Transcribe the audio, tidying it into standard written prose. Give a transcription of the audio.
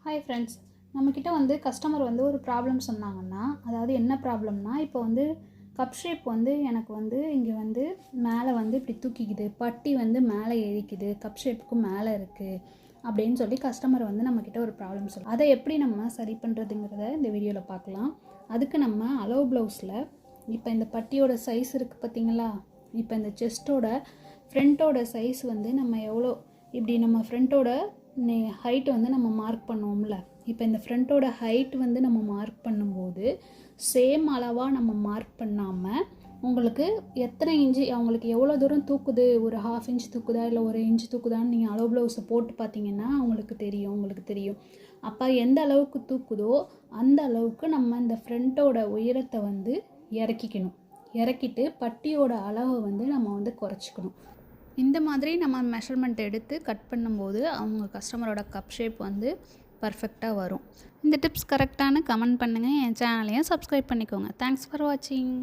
Hi friends, நம்மக்கிட்ட customer ஒரு problem சொன்னாங்கன்னா, அதாவது என்ன ப்ராப்ளம்னா, இப்போ கப் ஷேப் எனக்கு இங்கே மேலே இப்படி தூக்கிக்குது, பட்டி மேலே இழுக்குது, கப் ஷேப்புக்கும் மேலே இருக்குது அப்படின்னு சொல்லி கஸ்டமர் நம்மக்கிட்ட ஒரு ப்ராப்ளம் சொல்லுவோம். அதை எப்படி நம்ம சரி பண்ணுறதுங்கிறத இந்த வீடியோவில் பார்க்கலாம். அதுக்கு நம்ம அளவு ப்ளவுஸில் இப்போ இந்த பட்டியோட சைஸ் இருக்குது பார்த்தீங்களா, இப்போ இந்த செஸ்ட்டோட ஃப்ரண்ட்டோட சைஸ் நம்ம எவ்வளோ இப்படி நம்ம ஃப்ரண்ட்டோட ஹைட் நம்ம மார்க் பண்ணுவோம்ல. இப்போ இந்த ஃப்ரண்ட்டோட ஹைட் நம்ம மார்க் பண்ணும்போது சேம் அளவாக நம்ம மார்க் பண்ணாமல் உங்களுக்கு எத்தனை இன்ச்சு அவங்களுக்கு எவ்வளோ தூரம் தூக்குது, ஒரு 1/2 இன்ச் தூக்குதா இல்லை 1 இன்ச் தூக்குதான்னு நீங்கள் அளவு ப்ளவுஸை போட்டு பார்த்தீங்கன்னா உங்களுக்கு தெரியும். அப்போ எந்த அளவுக்கு தூக்குதோ அந்த அளவுக்கு நம்ம இந்த ஃப்ரண்ட்டோட உயரத்தை இறக்கிட்டு பட்டியோட அளவை நம்ம குறைச்சிக்கணும். இந்த மாதிரி நம்ம மெஷர்மெண்ட் எடுத்து கட் பண்ணும்போது அவங்க கஸ்டமரோட கப் ஷேப் பர்ஃபெக்டாக வரும். இந்த டிப்ஸ் கரெக்டானு கமெண்ட் பண்ணுங்கள். என் சேனலையும் சப்ஸ்கிரைப் பண்ணிக்கோங்க. தேங்க்ஸ் ஃபார் வாட்சிங்.